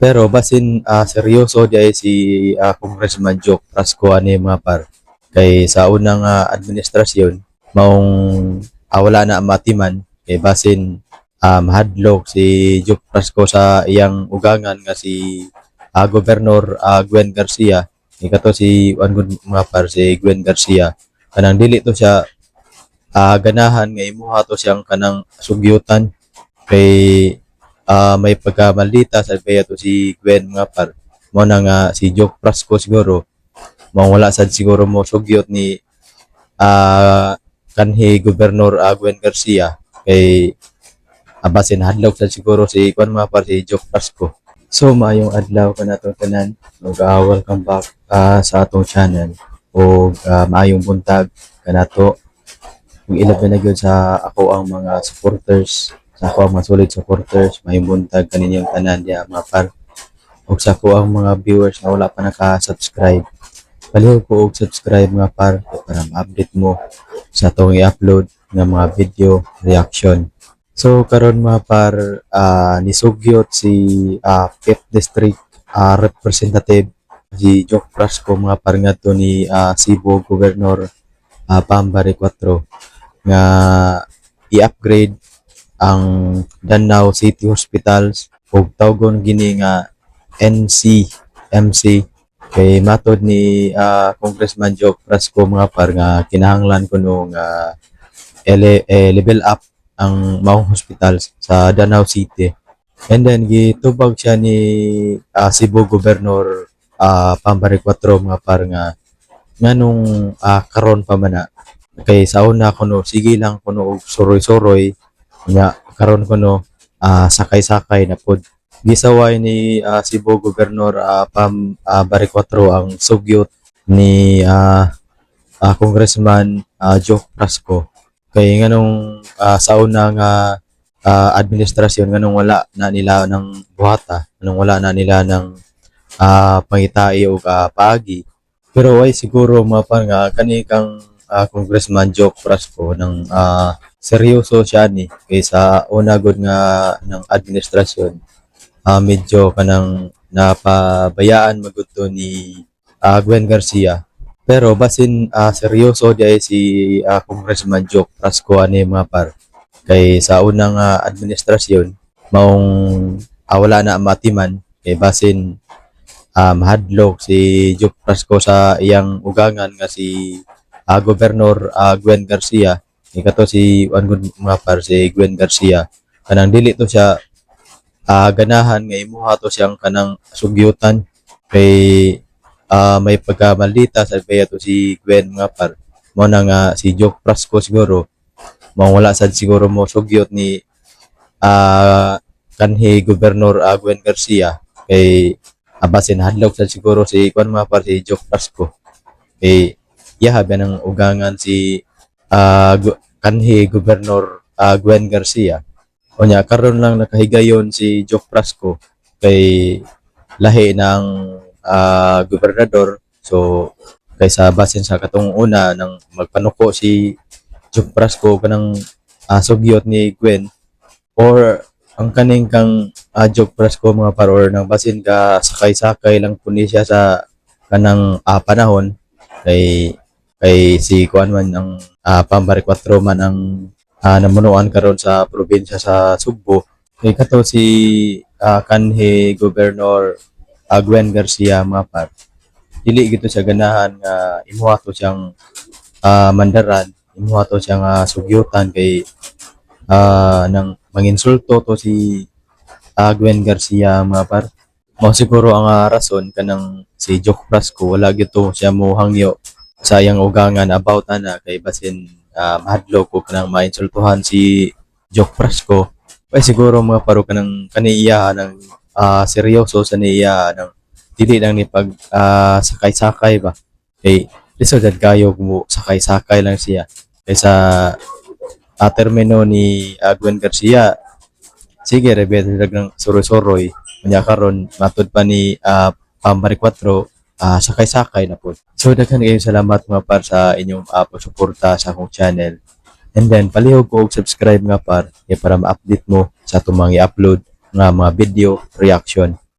Pero basin seryoso di ay si Congressman Joke Prasco ani mga par. Kay sa unang administrasyon maong wala na ang matiman kay basin mahadlok si Joke Prasco sa iyang ugangan nga si Gobernador Gwen Garcia. Ikato si mga par si Gwen Garcia. Kanang dili to siya ganahan nga imuha to siyang kanang sugyutan kay may pagkamaldita sa kaya to si Gwen mga par mo na nga si Joke Prasco siguro mao wala sad siguro mo sugyot ni kanhi Gobernador Gwen Garcia kay basin hadlok sad siguro si Kwan mga par si Joke Prasco. So maayong adlaw kanato tanan ug welcome back sa atong channel ug maayong buntag kanato ug ilabay na gyud sa ako ang mga supporters sa ako ang mga solid supporters maayong buntag kaninyong tanan diya mga par ug sa ako ang mga viewers na wala pa naka-subscribe palihog ko og subscribe mga par para ma-update mo sa atong i-upload nga mga video reaction. So karon mga par nisugyot si 5th District Representative si Joke Prasco mga par ngadto ni Cebu Governor Pambari 4 nga i-upgrade ang Danao City Hospitals ug tawgon gini nga NCMC kay matod ni Congressman Joke Prasco mga par nga kinahanglan kuno nga level up ang maong hospital sa Danao City. And then gitubag siya ni Cebu Governor Pambari 4 mga par nga nganong karon pa man kay sa una kuno sige lang kuno og suroy-suroy nga karon kuno sakay-sakay na pod gisaway ni Cebu Governor Pambari 4 ang sugyot ni Congressman Joke Prasco kay nganong sa una nga administrasyon nganong wala na nila ng buhata nganong wala na nila ng pangitai o paagi pero ay siguro mga pa nga kani kang Congressman Joke Prasco ng seryoso siya ni kay sa una gud nga ng administrasyon medyo kanang napabayaan magudto ni Gwen Garcia. Pero basin seryoso di ay si Congressman Joke Prasco ani mga par kay sa unang administrasyon maong wala na ang matiman kay basin mahadlok si Joke Prasco sa iyang ugangan nga si Gobernador Gwen Garcia. Ikato si mga par si Gwen Garcia. Kanang dili to siya ganahan nga imuha to siyang kanang sugyutan kay may pagkamaldita sa kaya to si Gwen mga par mo na nga si Joke Prasco siguro mao wala sad siguro mo sugyot ni kanhi Gobernador Gwen Garcia kay basin hadlok sad siguro si Kwan mga par si Joke Prasco kay yahabi ng ugangan si kanhi Gobernador Gwen Garcia unya karon lang nakahigayon si Joke Prasco kay lahi ng gobernador so kaysa basin sa katong una nang magpanuko si Joke Prasco kanang sugyot ni Gwen or ang kaning kang Joke Prasco mga par or nang basin ka sakay-sakay lang puni siya sa kanang panahon kay si Kuan man ang Pambari 4 man ang namunuan karon sa probinsya sa Subo kay kato si kanhi Governor Gwen Garcia mga par dili gito siya ganahan nga imuha to siyang mandaran imuha to siyang sugyutan kay nang manginsulto to si Gwen Garcia mga par mao siguro ang rason kanang si Joke Prasco wala gito siya mo hangyo sa iyang ugangan about ana kay basin mahadlok ko kanang mainsultuhan si Joke Prasco ay siguro mga paro kanang kaniya ng seryoso sa niya ng dili lang ni pag sakay-sakay ba kay lisod kayo mo sakay-sakay lang siya kaysa termino ni Gwen Garcia sige rebel ng suroy-suroy unya karon matud pa ni Pambari 4 sakay-sakay na po. So daghan kayo salamat mga par sa inyong pagsuporta sa akong channel. And then palihog ko og subscribe nga par para ma-update mo sa atong mga i-upload nga mga video reaction.